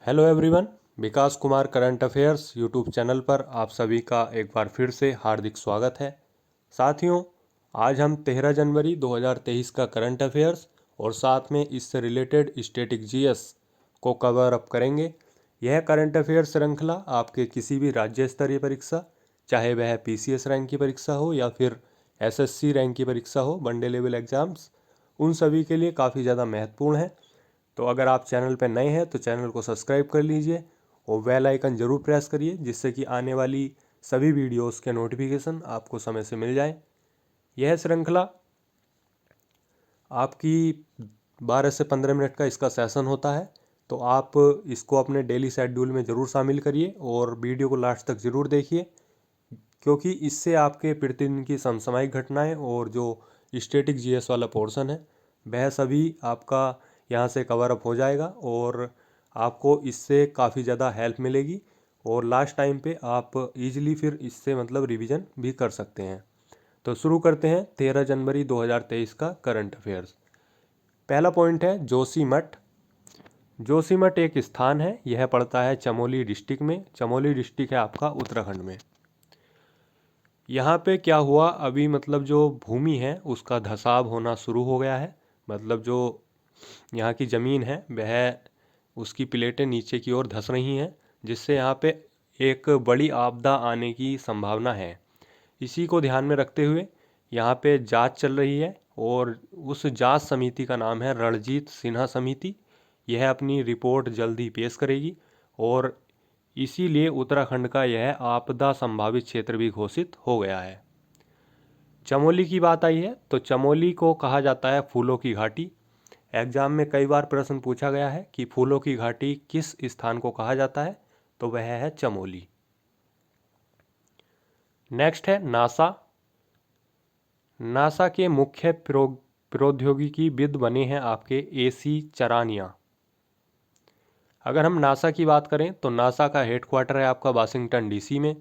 Hello everyone, Vikas Kumar current affairs YouTube channel पर आप सभी का एक बार फिर से हार्दिक स्वागत है। साथियों, आज हम 13 जनवरी 2023 का करंट अफेयर्स और साथ में इससे रिलेटेड स्टैटिक जीएस को कवर अप करेंगे। यह करंट अफेयर्स श्रृंखला आपके किसी भी राज्य स्तरीय परीक्षा, चाहे वह पीसीएस रैंक की परीक्षा हो या फिर एसएससी रैंक की परीक्षा हो, वनडे लेवल एग्जाम्स, उन सभी के लिए काफ़ी ज़्यादा महत्वपूर्ण है। तो अगर आप चैनल पर नए हैं तो चैनल को सब्सक्राइब कर लीजिए और बेल आइकन ज़रूर प्रेस करिए, जिससे कि आने वाली सभी वीडियोस के नोटिफिकेशन आपको समय से मिल जाए। यह श्रृंखला आपकी 12 से 15 मिनट का इसका सेशन होता है, तो आप इसको अपने डेली शेड्यूल में ज़रूर शामिल करिए और वीडियो को लास्ट तक ज़रूर देखिए, क्योंकि इससे आपके प्रतिदिन की समसामयिक घटनाएं और जो स्टैटिक जीएस वाला पोर्शन है वह सभी आपका यहाँ से कवर अप हो जाएगा और आपको इससे काफ़ी ज़्यादा हेल्प मिलेगी और लास्ट टाइम पे आप इजीली फिर इससे मतलब रिवीजन भी कर सकते हैं। तो शुरू करते हैं 13 जनवरी 2023 का करंट अफेयर्स। पहला पॉइंट है जोशीमठ। जोशीमठ एक स्थान है, यह पड़ता है चमोली डिस्ट्रिक्ट में। चमोली डिस्ट्रिक्ट है आपका उत्तराखंड में। यहाँ पे क्या हुआ, अभी मतलब जो भूमि है उसका धसाव होना शुरू हो गया है। मतलब जो यहाँ की ज़मीन है वह उसकी प्लेटें नीचे की ओर धंस रही हैं, जिससे यहाँ पे एक बड़ी आपदा आने की संभावना है। इसी को ध्यान में रखते हुए यहाँ पे जांच चल रही है और उस जांच समिति का नाम है रणजीत सिन्हा समिति। यह अपनी रिपोर्ट जल्द ही पेश करेगी और इसीलिए उत्तराखंड का यह आपदा संभावित क्षेत्र भी घोषित हो गया है। चमोली की बात आई है तो चमोली को कहा जाता है फूलों की घाटी। एग्जाम में कई बार प्रश्न पूछा गया है कि फूलों की घाटी किस स्थान को कहा जाता है, तो वह है चमोली। नेक्स्ट है नासा। नासा के मुख्य प्रौद्योगिकीविद बने हैं आपके एसी चरानिया। अगर हम नासा की बात करें तो नासा का हेडक्वार्टर है आपका वाशिंगटन डीसी में।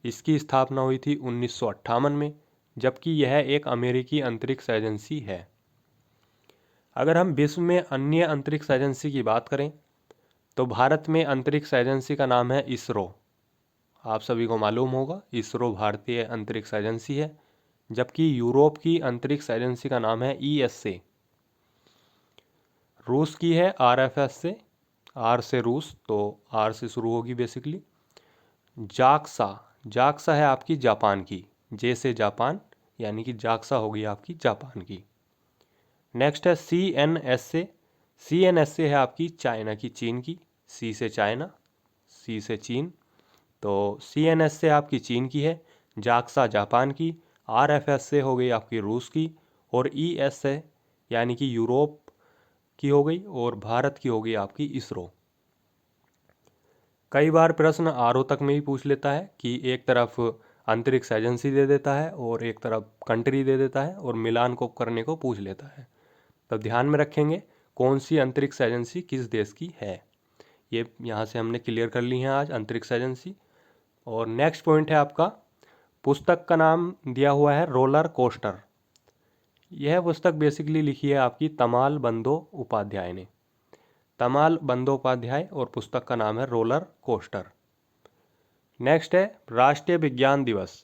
इसकी स्थापना हुई थी 1958 में, जबकि यह एक अमेरिकी अंतरिक्ष एजेंसी है। अगर हम विश्व में अन्य अंतरिक्ष एजेंसी की बात करें तो भारत में अंतरिक्ष एजेंसी का नाम है इसरो। आप सभी को मालूम होगा, इसरो भारतीय अंतरिक्ष एजेंसी है। जबकि यूरोप की अंतरिक्ष एजेंसी का नाम है ईएसए। रूस की है आरएफएस से, आर से रूस, तो आर से शुरू होगी बेसिकली। जाक्सा, जाक्सा है आपकी जापान की, जे से जापान, यानी कि जाक्सा होगी आपकी जापान की। नेक्स्ट है सीएनएसए। सीएनएसए है आपकी चाइना की, चीन की। सी से चाइना, सी से चीन, तो सीएनएसए आपकी चीन की है, जाक्सा जापान की, आरएफएसए हो गई आपकी रूस की और ईएसए यानी कि यूरोप की हो गई और भारत की हो गई आपकी इसरो। कई बार प्रश्न आरओ तक में ही पूछ लेता है कि एक तरफ अंतरिक्ष एजेंसी दे देता है और एक तरफ कंट्री दे देता है और मिलान को करने को पूछ लेता है। तब ध्यान में रखेंगे कौन सी अंतरिक्ष एजेंसी किस देश की है। ये यहाँ से हमने क्लियर कर ली है आज अंतरिक्ष एजेंसी। और नेक्स्ट पॉइंट है आपका, पुस्तक का नाम दिया हुआ है रोलर कोस्टर। यह पुस्तक बेसिकली लिखी है आपकी तमाल बंदोपाध्याय ने। तमाल बंदोपाध्याय और पुस्तक का नाम है रोलर कोस्टर। नेक्स्ट है राष्ट्रीय विज्ञान दिवस।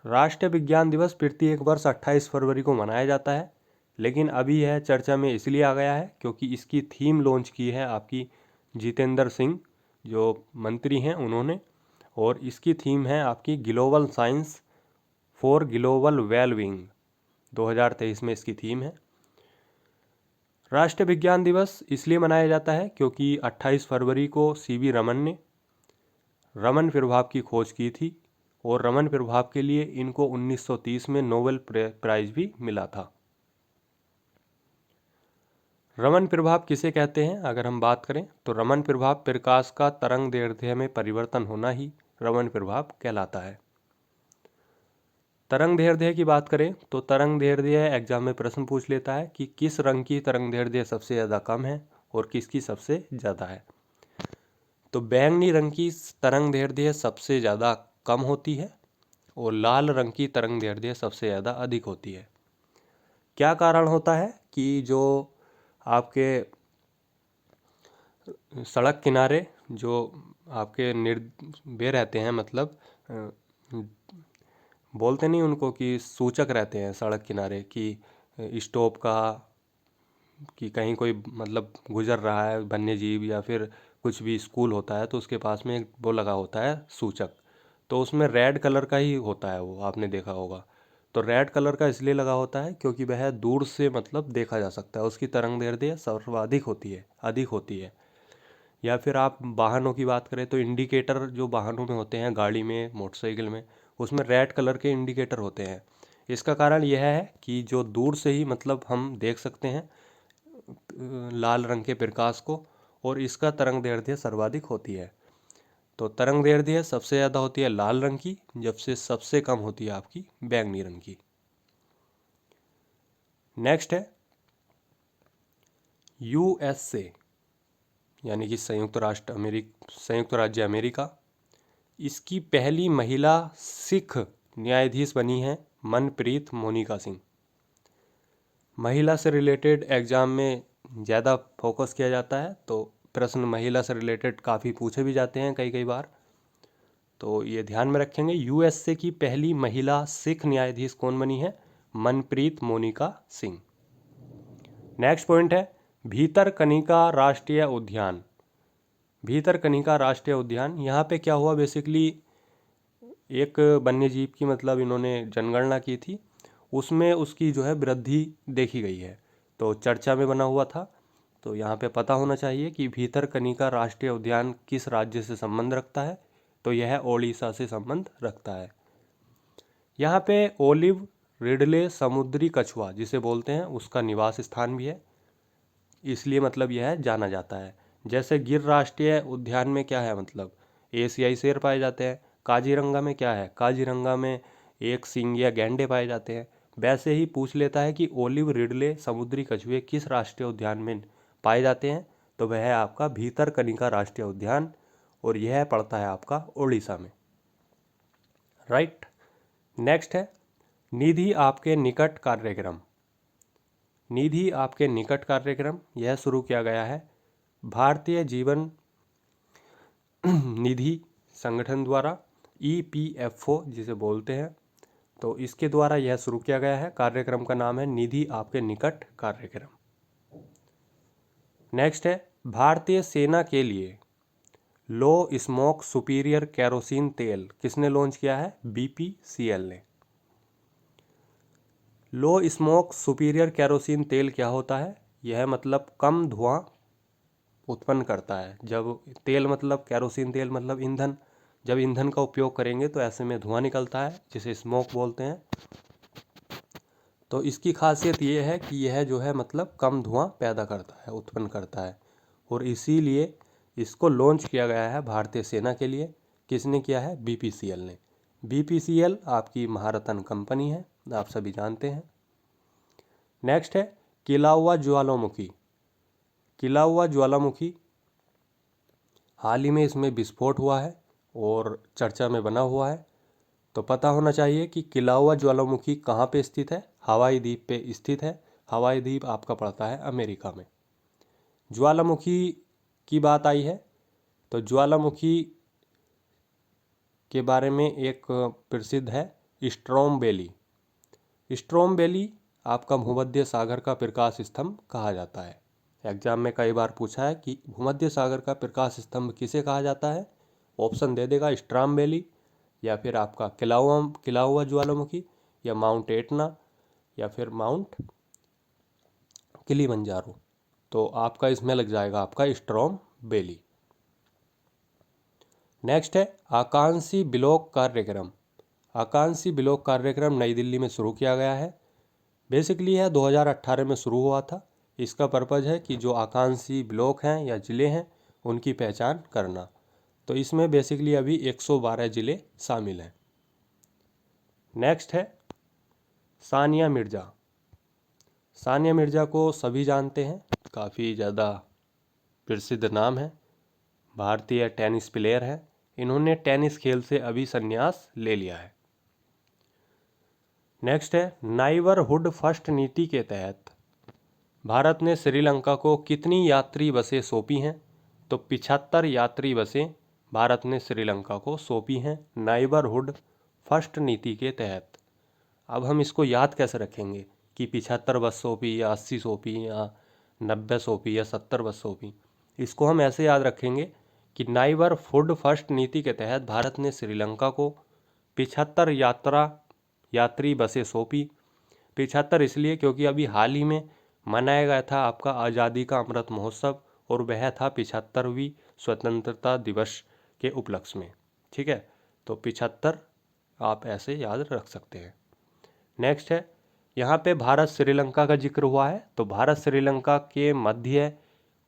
राष्ट्रीय विज्ञान दिवस प्रत्येक वर्ष 28 फरवरी को मनाया जाता है, लेकिन अभी यह चर्चा में इसलिए आ गया है क्योंकि इसकी थीम लॉन्च की है आपकी जितेंद्र सिंह, जो मंत्री हैं उन्होंने, और इसकी थीम है आपकी global science for global wellbeing. 2023 में इसकी थीम है। राष्ट्रीय विज्ञान दिवस इसलिए मनाया जाता है क्योंकि 28 फरवरी को सीवी रमन ने रमन प्रभाव की खोज की थी और रमन प्रभाव के लिए इनको 1930 में नोबेल प्राइज भी मिला था। रमन प्रभाव किसे कहते हैं अगर हम बात करें तो रमन प्रभाव प्रकाश का तरंग दैर्ध्य में परिवर्तन होना ही रमन प्रभाव कहलाता है। तरंग दैर्ध्य की बात करें तो तरंग दैर्ध्य एग्जाम में प्रश्न पूछ लेता है कि किस रंग की तरंग दैर्ध्य सबसे ज़्यादा कम है और किसकी सबसे ज़्यादा है। तो बैंगनी रंग की तरंग दैर्ध्य सबसे ज़्यादा कम होती है और लाल रंग की तरंग दैर्ध्य सबसे ज़्यादा अधिक होती है। क्या कारण होता है कि जो आपके सड़क किनारे जो आपके वे रहते हैं, मतलब बोलते नहीं उनको कि सूचक रहते हैं सड़क किनारे कि स्टॉप का, कि कहीं कोई मतलब गुजर रहा है वन्य जीव या फिर कुछ भी स्कूल होता है तो उसके पास में एक वो लगा होता है सूचक। तो उसमें रेड कलर का ही होता है, वो आपने देखा होगा। तो रेड कलर का इसलिए लगा होता है क्योंकि वह दूर से मतलब देखा जा सकता है, उसकी तरंग दैर्ध्य सर्वाधिक होती है, अधिक होती है। या फिर आप वाहनों की बात करें तो इंडिकेटर जो वाहनों में होते हैं, गाड़ी में, मोटरसाइकिल में, उसमें रेड कलर के इंडिकेटर होते हैं। इसका कारण यह है कि जो दूर से ही मतलब हम देख सकते हैं लाल रंग के प्रकाश को, और इसका तरंग दैर्ध्य सर्वाधिक होती है। तो तरंग दैर्ध्य सबसे ज़्यादा होती है लाल रंग की, जबसे सबसे कम होती है आपकी बैंगनी रंग की। नेक्स्ट है यूएसए, यानी कि संयुक्त राज्य अमेरिका। इसकी पहली महिला सिख न्यायाधीश बनी है मनप्रीत मोनिका सिंह। महिला से रिलेटेड एग्जाम में ज़्यादा फोकस किया जाता है, तो प्रश्न महिला से रिलेटेड काफ़ी पूछे भी जाते हैं कई कई बार, तो ये ध्यान में रखेंगे। यूएसए की पहली महिला सिख न्यायाधीश कौन बनी है? मनप्रीत मोनिका सिंह। नेक्स्ट पॉइंट है भीतरकनिका राष्ट्रीय उद्यान। भीतरकनिका राष्ट्रीय उद्यान, यहाँ पे क्या हुआ बेसिकली, एक वन्य जीव की मतलब इन्होंने जनगणना की थी, उसमें उसकी जो है वृद्धि देखी गई है, तो चर्चा में बना हुआ था। तो यहाँ पे पता होना चाहिए कि भीतरकनिका राष्ट्रीय उद्यान किस राज्य से संबंध रखता है, तो यह ओडिशा से संबंध रखता है। यहाँ पे ओलिव रिडले समुद्री कछुआ जिसे बोलते हैं उसका निवास स्थान भी है, इसलिए मतलब यह जाना जाता है। जैसे गिर राष्ट्रीय उद्यान में क्या है, मतलब एशियाई शेर पाए जाते हैं। काजीरंगा में क्या है, काजीरंगा में एक सींगिया गैंडे पाए जाते हैं। वैसे ही पूछ लेता है कि ओलिव रिडले समुद्री कछुए किस राष्ट्रीय उद्यान में पाए जाते हैं, तो वह है आपका भीतरकनिका राष्ट्रीय उद्यान, और यह पड़ता है आपका उड़ीसा में। राइट। नेक्स्ट है निधि आपके निकट कार्यक्रम। निधि आपके निकट कार्यक्रम यह शुरू किया गया है भारतीय जीवन निधि संगठन द्वारा, ईपीएफओ जिसे बोलते हैं, तो इसके द्वारा यह शुरू किया गया है। कार्यक्रम का नाम है निधि आपके निकट कार्यक्रम। नेक्स्ट है भारतीय सेना के लिए लो स्मोक सुपीरियर केरोसिन तेल किसने लॉन्च किया है? बीपीसीएल ने। लो स्मोक सुपीरियर केरोसिन तेल क्या होता है? यह मतलब कम धुआं उत्पन्न करता है। जब तेल मतलब केरोसिन तेल मतलब ईंधन, जब ईंधन का उपयोग करेंगे तो ऐसे में धुआं निकलता है जिसे स्मोक बोलते हैं। तो इसकी खासियत ये है कि यह जो है मतलब कम धुआं पैदा करता है, उत्पन्न करता है, और इसीलिए इसको लॉन्च किया गया है भारतीय सेना के लिए। किसने किया है? बीपीसीएल ने। बीपीसीएल आपकी महारत्न कंपनी है, आप सभी जानते हैं। नेक्स्ट है किलाउआ ज्वालामुखी। किलाउआ ज्वालामुखी, हाल ही में इसमें विस्फोट हुआ है और चर्चा में बना हुआ है, तो पता होना चाहिए कि किलाउआ ज्वालामुखी कहाँ पे स्थित है? हवाई द्वीप पे स्थित है। हवाई द्वीप आपका पड़ता है अमेरिका में। ज्वालामुखी की बात आई है तो ज्वालामुखी के बारे में एक प्रसिद्ध है स्ट्रोम वैली। स्ट्रोम वैली आपका भूमध्य सागर का प्रकाश स्तंभ कहा जाता है। एग्जाम में कई बार पूछा है कि भूमध्य सागर का प्रकाश स्तंभ किसे कहा जाता है? ऑप्शन दे देगा स्ट्राम वैली, या फिर आपका किलाउआ ज्वालामुखी, या माउंट एटना, या फिर माउंट किलिमंजारो। तो आपका इसमें लग जाएगा आपका स्ट्रोम वैली। नेक्स्ट है आकांक्षी ब्लॉक कार्यक्रम। आकांक्षी ब्लॉक कार्यक्रम नई दिल्ली में शुरू किया गया है। बेसिकली यह 2018 में शुरू हुआ था। इसका पर्पज़ है कि जो आकांक्षी ब्लॉक हैं या ज़िले हैं उनकी पहचान करना। तो इसमें बेसिकली अभी 112 ज़िले शामिल हैं। नेक्स्ट है सानिया मिर्ज़ा। सानिया मिर्ज़ा को सभी जानते हैं, काफ़ी ज़्यादा प्रसिद्ध नाम है, भारतीय टेनिस प्लेयर है। इन्होंने टेनिस खेल से अभी संन्यास ले लिया है। नेक्स्ट है नाइबरहुड फर्स्ट नीति के तहत भारत ने श्रीलंका को कितनी यात्री बसें सौंपी हैं? तो 75 यात्री बसें भारत ने श्रीलंका को सौंपी हैं नाइबरहुड फर्स्ट नीति के तहत। अब हम इसको याद कैसे रखेंगे कि 75 बस सौंपी या 80 सौंपी या 90 सौंपी या 70 बस सौंपी। इसको हम ऐसे याद रखेंगे कि नाइबरहुड फर्स्ट नीति के तहत भारत ने श्रीलंका को 75 यात्री बसें सौंपी। 75 इसलिए क्योंकि अभी हाल ही में मनाया गया था आपका आज़ादी का अमृत महोत्सव, और वह था 75वीं स्वतंत्रता दिवस के उपलक्ष्य में। ठीक है, तो 75 आप ऐसे याद रख सकते हैं। नेक्स्ट है, यहाँ पे भारत श्रीलंका का जिक्र हुआ है, तो भारत श्रीलंका के मध्य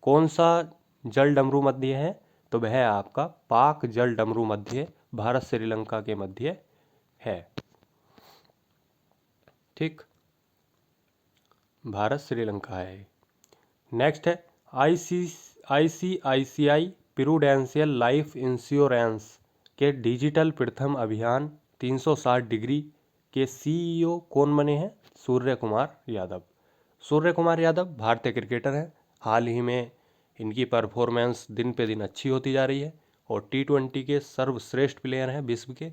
कौन सा जल डमरू मध्य है, तो वह है आपका पाक जल डमरू मध्य भारत श्रीलंका के मध्य है। ठीक, भारत श्रीलंका है। नेक्स्ट है, ICICI प्रूडेंशियल लाइफ इंश्योरेंस के डिजिटल प्रथम अभियान 360 डिग्री के CEO कौन बने हैं? सूर्य कुमार यादव। सूर्य कुमार यादव भारतीय क्रिकेटर हैं। हाल ही में इनकी परफॉर्मेंस दिन पे दिन अच्छी होती जा रही है और T20 के सर्वश्रेष्ठ प्लेयर हैं विश्व के।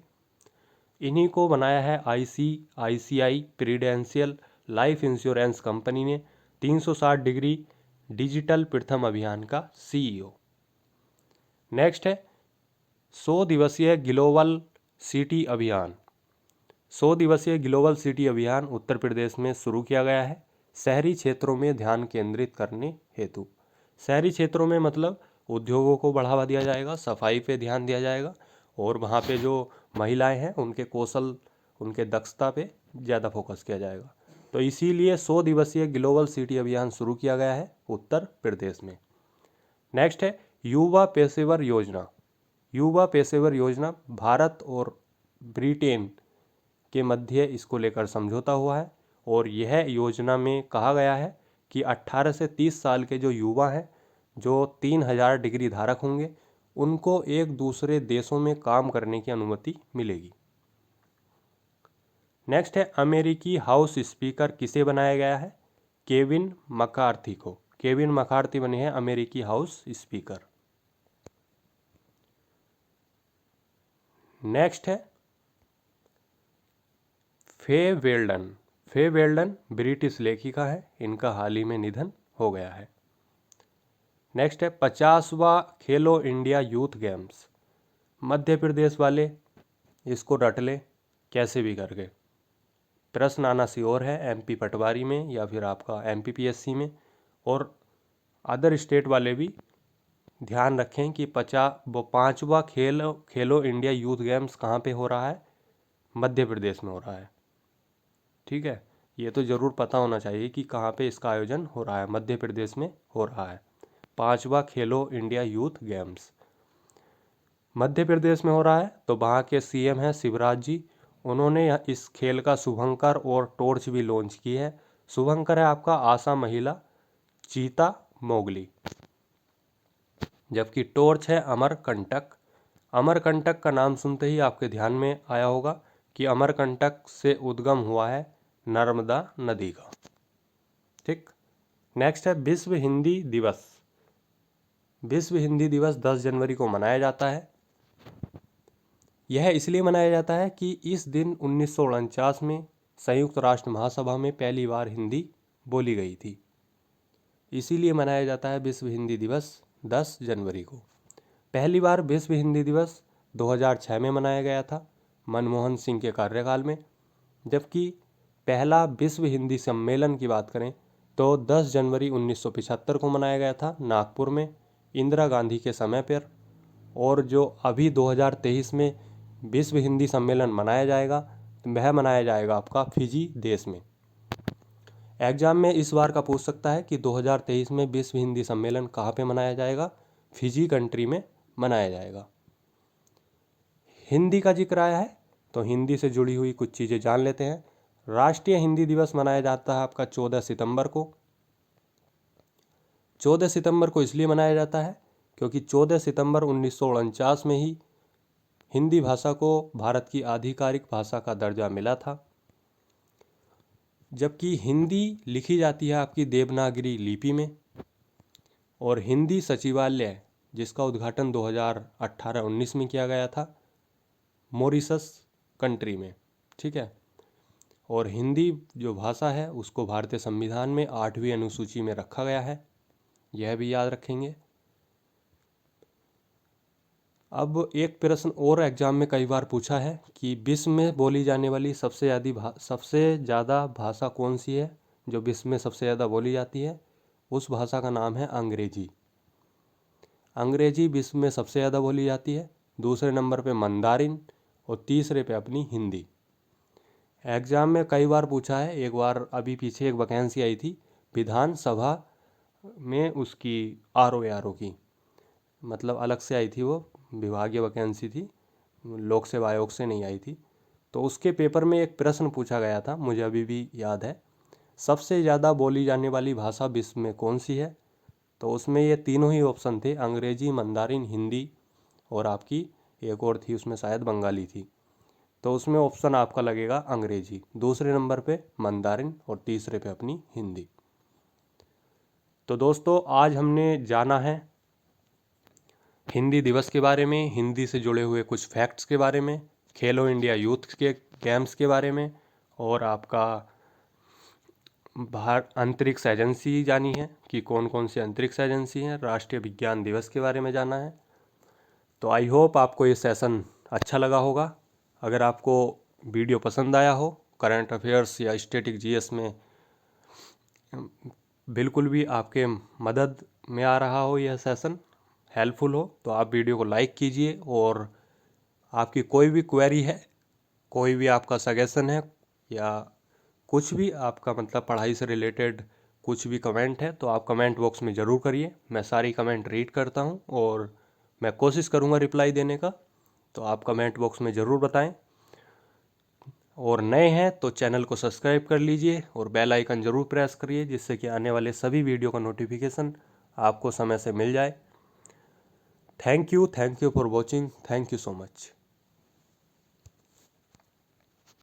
इन्हीं को बनाया है ICICI prudential life insurance company ने 360 डिग्री डिजिटल प्रथम अभियान का CEO। नेक्स्ट है, 100 दिवसीय ग्लोबल सिटी अभियान। 100 दिवसीय ग्लोबल सिटी अभियान उत्तर प्रदेश में शुरू किया गया है शहरी क्षेत्रों में ध्यान केंद्रित करने हेतु। शहरी क्षेत्रों में मतलब उद्योगों को बढ़ावा दिया जाएगा, सफाई पे ध्यान दिया जाएगा और वहाँ पे जो महिलाएं हैं उनके कौशल, उनके दक्षता पे ज़्यादा फोकस किया जाएगा। तो इसीलिए 100 दिवसीय ग्लोबल सिटी अभियान शुरू किया गया है उत्तर प्रदेश में। नेक्स्ट है, युवा पेशेवर योजना। युवा पेशेवर योजना भारत और ब्रिटेन के मध्य इसको लेकर समझौता हुआ है और यह योजना में कहा गया है कि 18 से 30 साल के जो युवा हैं, जो 3000 डिग्री धारक होंगे, उनको एक दूसरे देशों में काम करने की अनुमति मिलेगी। नेक्स्ट है, अमेरिकी हाउस स्पीकर किसे बनाया गया है? केविन मकार्थी को। केविन मकार्थी बने हैं अमेरिकी हाउस स्पीकर। नेक्स्ट है, फे वेल्डन। फे वेल्डन ब्रिटिश लेखिका है, इनका हाल ही में निधन हो गया है। नेक्स्ट है, 50वां खेलो India youth games. Madhya Pradesh वाले इसको रट ले कैसे भी करके, प्रश्न आना श्योर है MP पटवारी में या फिर आपका MPPSC में। और अदर स्टेट वाले भी ध्यान रखें कि 5वां खेलो इंडिया यूथ गेम्स कहाँ पे हो रहा है? मध्य प्रदेश में हो रहा है। ठीक है, ये तो ज़रूर पता होना चाहिए कि कहाँ पे इसका आयोजन हो रहा है। मध्य प्रदेश में हो रहा है 5वां खेलो India youth games, Madhya Pradesh में हो रहा है। तो वहाँ के CM हैं शिवराज जी, उन्होंने इस खेल का शुभंकर और टॉर्च भी लॉन्च की है। शुभंकर है आपका आशा महिला चीता मोगली, जबकि टॉर्च है अमरकंटक। अमरकंटक का नाम सुनते ही आपके ध्यान में आया होगा कि अमरकंटक से उद्गम हुआ है नर्मदा नदी का। ठीक, नेक्स्ट है, विश्व हिंदी दिवस। विश्व हिंदी दिवस 10 जनवरी को मनाया जाता है। यह इसलिए मनाया जाता है कि इस दिन 1949 में संयुक्त राष्ट्र महासभा में पहली बार हिंदी बोली गई थी, इसीलिए मनाया जाता है विश्व हिंदी दिवस 10 जनवरी को। पहली बार विश्व हिंदी दिवस 2006 में मनाया गया था मनमोहन सिंह के कार्यकाल में, जबकि पहला विश्व हिंदी सम्मेलन की बात करें तो 10 जनवरी 1975 को मनाया गया था नागपुर में इंदिरा गांधी के समय पर। और जो अभी 2023 में विश्व हिंदी सम्मेलन मनाया जाएगा, वह मनाया जाएगा आपका फिजी देश में। एग्जाम में इस बार का पूछ सकता है कि 2023 में विश्व हिंदी सम्मेलन कहाँ पे मनाया जाएगा? फिजी कंट्री में मनाया जाएगा। हिंदी का जिक्र आया है तो हिंदी से जुड़ी हुई कुछ चीज़ें जान लेते हैं। राष्ट्रीय हिंदी दिवस मनाया जाता है आपका 14 सितंबर को। 14 सितंबर को इसलिए मनाया जाता है क्योंकि 14 सितंबर 1949 में ही हिंदी भाषा को भारत की आधिकारिक भाषा का दर्जा मिला था, जबकि हिंदी लिखी जाती है आपकी देवनागरी लिपि में और हिंदी सचिवालय जिसका उद्घाटन 2018-19 में किया गया था मॉरिशस कंट्री में। ठीक है। और हिंदी जो भाषा है उसको भारतीय संविधान में 8वीं अनुसूची में रखा गया है, यह भी याद रखेंगे। अब एक प्रश्न और एग्जाम में कई बार पूछा है कि विश्व में बोली जाने वाली सबसे ज़्यादा भाषा कौन सी है। जो विश्व में सबसे ज़्यादा बोली जाती है उस भाषा का नाम है अंग्रेजी। अंग्रेजी विश्व में सबसे ज़्यादा बोली जाती है। दूसरे नंबर पे मंदारिन और तीसरे पे अपनी हिंदी। एग्ज़ाम में कई बार पूछा है, एक बार अभी पीछे एक वैकेंसी आई थी विधानसभा में, उसकी RO की, मतलब अलग से आई थी, वो विभागीय वैकेंसी थी, लोक सेवा आयोग से नहीं आई थी। तो उसके पेपर में एक प्रश्न पूछा गया था, मुझे अभी भी याद है, सबसे ज़्यादा बोली जाने वाली भाषा विश्व में कौन सी है। तो उसमें ये तीनों ही ऑप्शन थे, अंग्रेजी, मंदारिन, हिंदी, और आपकी एक और थी उसमें शायद बंगाली थी। तो उसमें ऑप्शन आपका लगेगा अंग्रेजी, दूसरे नंबर पे मंदारिन और तीसरे पे अपनी हिंदी। तो दोस्तों आज हमने जाना है हिंदी दिवस के बारे में, हिंदी से जुड़े हुए कुछ फैक्ट्स के बारे में, खेलो इंडिया यूथ के गेम्स के बारे में, और आपका अंतरिक्ष एजेंसी जानी है कि कौन कौन सी अंतरिक्ष एजेंसी हैं, राष्ट्रीय विज्ञान दिवस के बारे में जाना है। तो आई होप आपको ये सेशन अच्छा लगा होगा। अगर आपको वीडियो पसंद आया हो, करंट अफेयर्स या स्टैटिक GS में बिल्कुल भी आपके मदद में आ रहा हो, यह सेशन हेल्पफुल हो, तो आप वीडियो को लाइक कीजिए। और आपकी कोई भी क्वेरी है, कोई भी आपका सजेशन है, या कुछ भी आपका मतलब पढ़ाई से रिलेटेड कुछ भी कमेंट है, तो आप कमेंट बॉक्स में ज़रूर करिए। मैं सारी कमेंट रीड करता हूँ और मैं कोशिश करूँगा रिप्लाई देने का। तो आप कमेंट बॉक्स में ज़रूर बताएं। और नए हैं तो चैनल को सब्सक्राइब कर लीजिए और बेल आइकन ज़रूर प्रेस करिए, जिससे कि आने वाले सभी वीडियो का नोटिफिकेशन आपको समय से मिल जाए। Thank you for watching. Thank you so much.